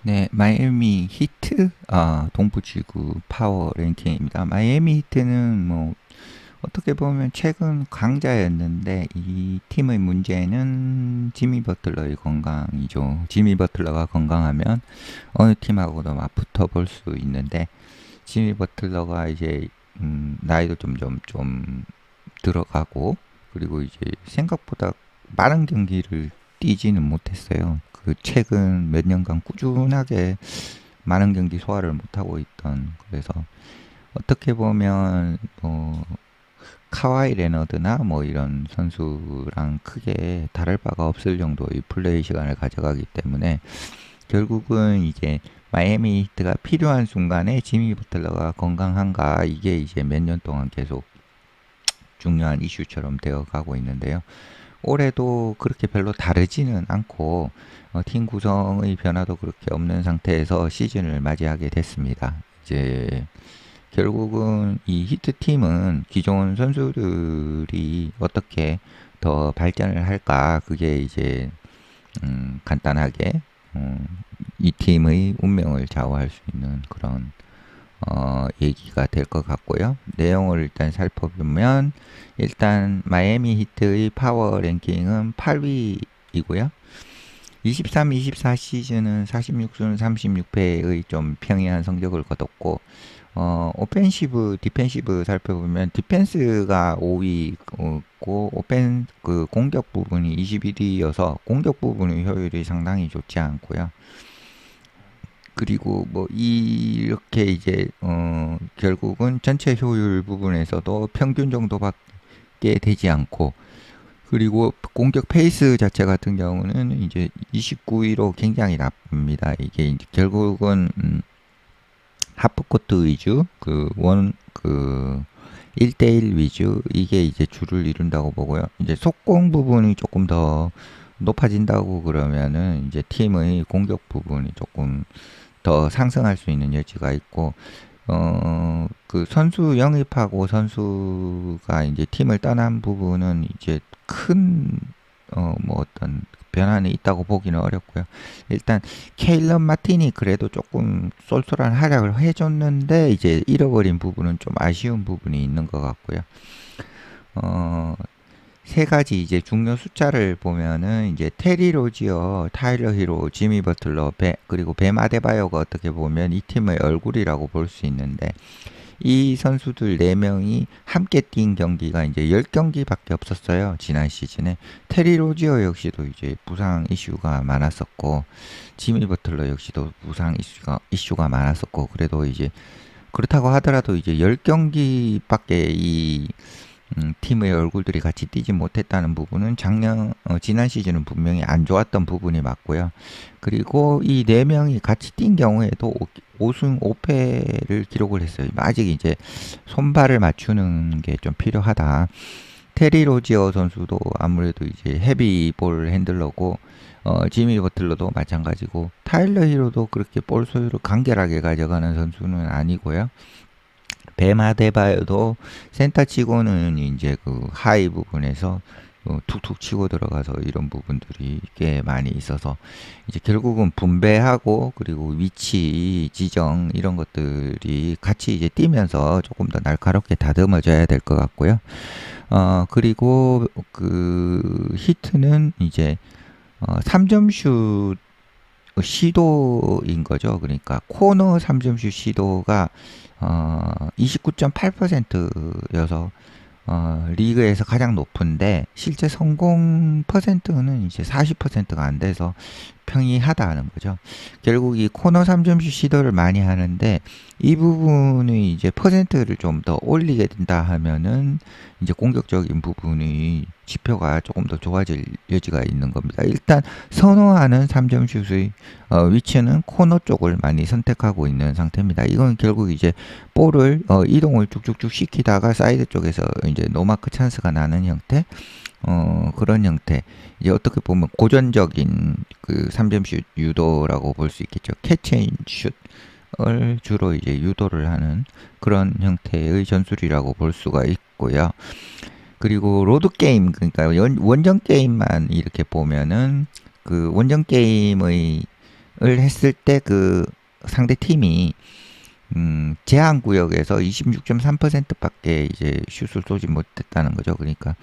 네, 마이애미 히트 동부지구 파워 랭킹입니다. 마이애미 히트는 뭐 어떻게 보면 최근 강자였는데 이 팀의 문제는 지미 버틀러의 건강이죠. 지미 버틀러가 건강하면 어느 팀하고도 막 붙어볼 수 있는데 지미 버틀러가 이제 나이도 점점 좀 들어가고 그리고 이제 생각보다 많은 경기를 뛰지는 못했어요. 그 최근 몇 년간 꾸준하게 많은 경기 소화를 못하고 있던, 그래서 어떻게 보면 뭐 카와이 레너드나 뭐 이런 선수랑 크게 다를 바가 없을 정도의 플레이 시간을 가져가기 때문에 결국은 이제 마이애미 히트가 필요한 순간에 지미 버틀러가 건강한가, 이게 이제 몇 년 동안 계속 중요한 이슈처럼 되어 가고 있는데요. 올해도 그렇게 별로 다르지는 않고 팀 구성의 변화도 그렇게 없는 상태에서 시즌을 맞이하게 됐습니다. 이제 결국은 이 히트 팀은 기존 선수들이 어떻게 더 발전을 할까, 그게 이제 간단하게 이 팀의 운명을 좌우할 수 있는 그런 얘기가 될 것 같고요. 내용을 일단 살펴보면 일단 마이애미 히트의 파워 랭킹은 8위이고요. 23, 24 시즌은 46승 36패의 좀 평이한 성적을 거뒀고, 오펜시브, 디펜시브 살펴보면 디펜스가 5위고 그 공격 부분이 21위여서 공격 부분의 효율이 상당히 좋지 않고요. 그리고 뭐 이렇게 이제 결국은 전체 효율 부분에서도 평균 정도밖에 되지 않고, 그리고 공격 페이스 자체 같은 경우는 이제 29위로 굉장히 나쁩니다. 이게 이제 결국은 하프코트 위주, 그 1대1 위주, 이게 이제 주를 이룬다고 보고요. 이제 속공 부분이 조금 더 높아진다고 그러면은 이제 팀의 공격 부분이 조금 더 상승할 수 있는 여지가 있고, 그 선수 영입하고 선수가 이제 팀을 떠난 부분은 이제 큰, 뭐 어떤 변화는 있다고 보기는 어렵고요. 일단 케일런 마틴이 그래도 조금 쏠쏠한 활약을 해줬는데 이제 잃어버린 부분은 좀 아쉬운 부분이 있는 것 같고요. 어, 세 가지 이제 중요 숫자를 보면은 이제 테리 로지어, 타일러 히로, 지미 버틀러, 그리고 뱀 아데바요가 어떻게 보면 이 팀의 얼굴이라고 볼 수 있는데, 이 선수들 4명이 함께 뛴 경기가 이제 10경기밖에 없었어요. 지난 시즌에. 테리 로지어 역시도 이제 부상 이슈가 많았었고, 지미 버틀러 역시도 부상 이슈가 많았었고, 그래도 이제 그렇다고 하더라도 이제 10경기밖에 이 팀의 얼굴들이 같이 뛰지 못했다는 부분은 지난 시즌은 분명히 안 좋았던 부분이 맞고요. 그리고 이 네 명이 같이 뛴 경우에도 5승 5패를 기록을 했어요. 아직 이제 손발을 맞추는 게 좀 필요하다. 테리 로지어 선수도 아무래도 이제 헤비볼 핸들러고, 지미 버틀러도 마찬가지고, 타일러 히로도 그렇게 볼 소유를 간결하게 가져가는 선수는 아니고요. 베마데바여도 센터 치고는 이제 그 하이 부분에서 툭툭 치고 들어가서 이런 부분들이 꽤 많이 있어서 이제 결국은 분배하고 그리고 위치 지정 이런 것들이 같이 이제 뛰면서 조금 더 날카롭게 다듬어져야 될 것 같고요. 그리고 그 히트는 이제 3점 슛 시도인 거죠. 그러니까 코너 3점슛 시도가 29.8%여서 리그에서 가장 높은데 실제 성공 퍼센트는 이제 40%가 안 돼서 평이하다는 거죠. 결국 이 코너 3점슛 시도를 많이 하는데 이 부분이 이제 퍼센트를 좀 더 올리게 된다 하면은 이제 공격적인 부분이 지표가 조금 더 좋아질 여지가 있는 겁니다. 일단 선호하는 3점슛의 위치는 코너 쪽을 많이 선택하고 있는 상태입니다. 이건 결국 이제 볼을 이동을 쭉쭉쭉 시키다가 사이드 쪽에서 이제 노마크 찬스가 나는 형태, 그런 형태. 이제 어떻게 보면 고전적인 그 3점슛 유도라고 볼 수 있겠죠. 캐치앤슛을 주로 이제 유도를 하는 그런 형태의 전술이라고 볼 수가 있고요. 그리고 로드 게임, 그러니까 원정 게임만 이렇게 보면은 그 원정 게임의 했을 때 그 상대 팀이 제한 구역에서 26.3%밖에 이제 슛을 쏘지 못했다는 거죠. 그러니까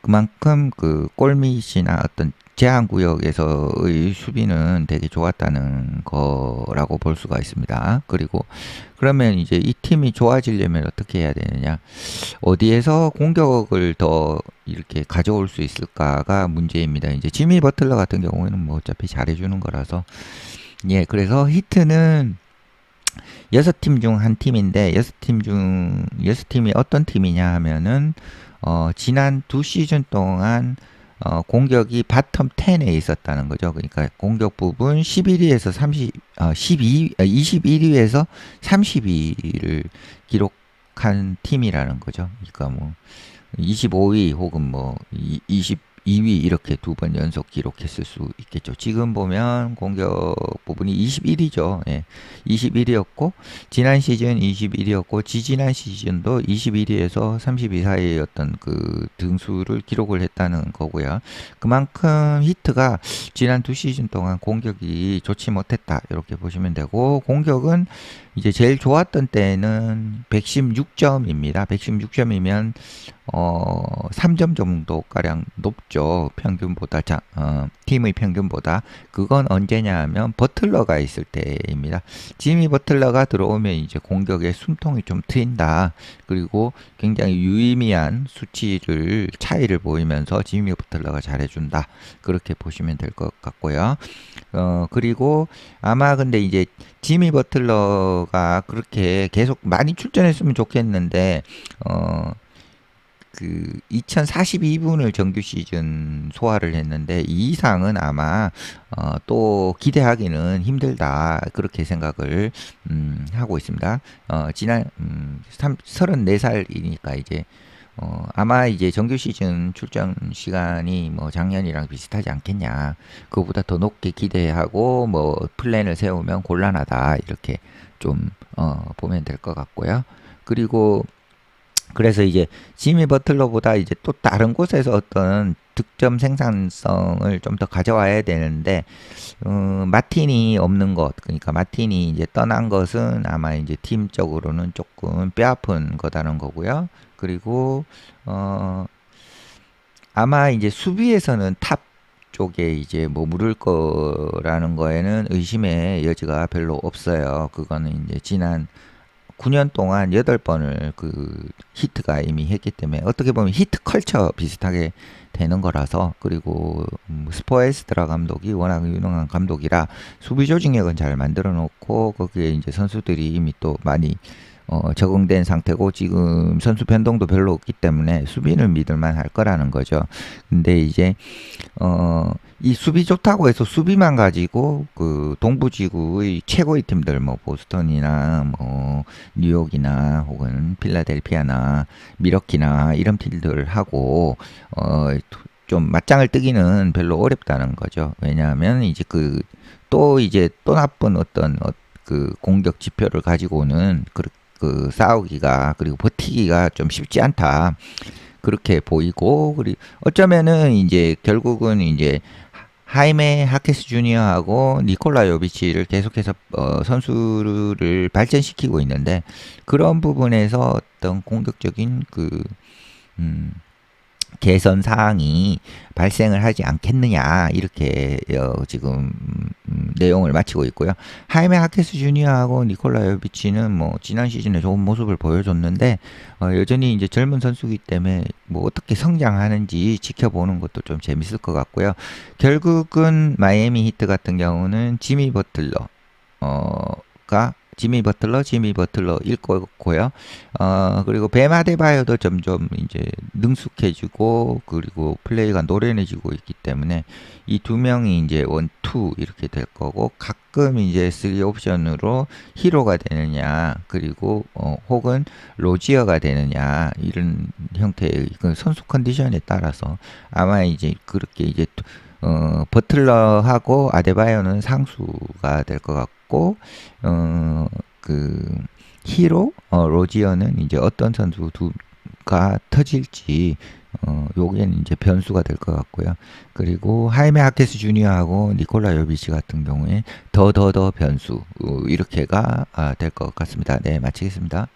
그만큼 그 골밑이나 어떤 제한 구역에서의 수비는 되게 좋았다는 거라고 볼 수가 있습니다. 그리고 그러면 이제 이 팀이 좋아지려면 어떻게 해야 되느냐? 어디에서 공격을 더 이렇게 가져올 수 있을까가 문제입니다. 이제 지미 버틀러 같은 경우에는 뭐 어차피 잘해주는 거라서 예, 그래서 히트는 6팀 중 한 팀인데 6팀이 어떤 팀이냐 하면은 지난 2시즌 동안 공격이 바텀 10에 있었다는 거죠. 그러니까 공격 부분 11위에서 21위에서 30위를 기록한 팀이라는 거죠. 그러니까 뭐 25위 혹은 뭐 22위 이렇게 2번 연속 기록했을 수 있겠죠. 지금 보면 공격 부분이 21위죠. 예. 21위였고 지난 시즌 21위였고 지지난 시즌도 21위에서 32 사이의 어떤 그 등수를 기록을 했다는 거고요. 그만큼 히트가 지난 2시즌 동안 공격이 좋지 못했다. 이렇게 보시면 되고 공격은 이제 제일 좋았던 때는 116점입니다. 116점이면 3점 정도 가량 높죠. 평균보다 팀의 평균보다. 그건 언제냐 하면 버틀러가 있을 때입니다. 지미 버틀러가 들어오면 이제 공격의 숨통이 좀 트인다. 그리고 굉장히 유의미한 수치를 차이를 보이면서 지미 버틀러가 잘해준다. 그렇게 보시면 될 것 같고요. 그리고 아마 근데 이제 지미 버틀러가 그렇게 계속 많이 출전했으면 좋겠는데 그 2042분을 정규 시즌 소화를 했는데 이 이상은 아마 또 기대하기는 힘들다 그렇게 생각을 하고 있습니다. 지난 34살이니까 이제 아마 이제 정규 시즌 출전 시간이 뭐 작년이랑 비슷하지 않겠냐. 그거보다 더 높게 기대하고 뭐 플랜을 세우면 곤란하다. 이렇게 좀 보면 될 것 같고요. 그리고 그래서 이제 지미 버틀러보다 이제 또 다른 곳에서 어떤 득점 생산성을 좀 더 가져와야 되는데 마틴이 없는 것, 그러니까 마틴이 이제 떠난 것은 아마 이제 팀적으로는 조금 뼈아픈 거다는 거고요. 그리고 아마 이제 수비에서는 탑 쪽에 이제 뭐 물을 거라는 거에는 의심의 여지가 별로 없어요. 그거는 이제 지난 9년 동안 8번을 그 히트가 이미 했기 때문에 어떻게 보면 히트 컬처 비슷하게 되는 거라서 그리고 스포엘스트라 감독이 워낙 유능한 감독이라 수비 조직력은 잘 만들어 놓고 거기에 이제 선수들이 이미 또 많이 적응된 상태고 지금 선수 변동도 별로 없기 때문에 수비는 믿을만 할 거라는 거죠. 근데 이제 이 수비 좋다고 해서 수비만 가지고 그 동부지구의 최고의 팀들 뭐 보스턴이나 뭐 뉴욕이나 혹은 필라델피아나 미러키나 이런 팀들하고 좀 맞짱을 뜨기는 별로 어렵다는 거죠. 왜냐하면 이제 또 이제 또 나쁜 어떤 그 공격 지표를 가지고는 그 싸우기가 그리고 버티기가 좀 쉽지 않다. 그렇게 보이고 그리고 어쩌면은 이제 결국은 이제 하이메 하케스 주니어하고 니콜라 요비치를 계속해서 선수를 발전시키고 있는데 그런 부분에서 어떤 공격적인 개선 사항이 발생을 하지 않겠느냐 이렇게 지금 내용을 마치고 있고요. 하이메 하케스 주니어하고 니콜라 요비치는 뭐 지난 시즌에 좋은 모습을 보여줬는데 여전히 이제 젊은 선수이기 때문에 뭐 어떻게 성장하는지 지켜보는 것도 좀 재밌을 것 같고요. 결국은 마이애미 히트 같은 경우는 지미 버틀러일 거고요. 그리고 뱀 아데바요도 점점 이제 능숙해지고 그리고 플레이가 노련해지고 있기 때문에 이 두 명이 이제 원, 투 이렇게 될 거고 가끔 이제 3 옵션으로 히로가 되느냐 그리고 혹은 로지어가 되느냐 이런 형태의 그 선수 컨디션에 따라서 아마 이제 그렇게 이제 버틀러하고 아데바요는 상수가 될 것 같고 그 히로, 로지어는 이제 어떤 선수가 터질지 요게는 이제 변수가 될 것 같고요. 그리고 하이메 하케스 주니어하고 니콜라 요비치 같은 경우에 더 변수 이렇게가 될 것 같습니다. 네, 마치겠습니다.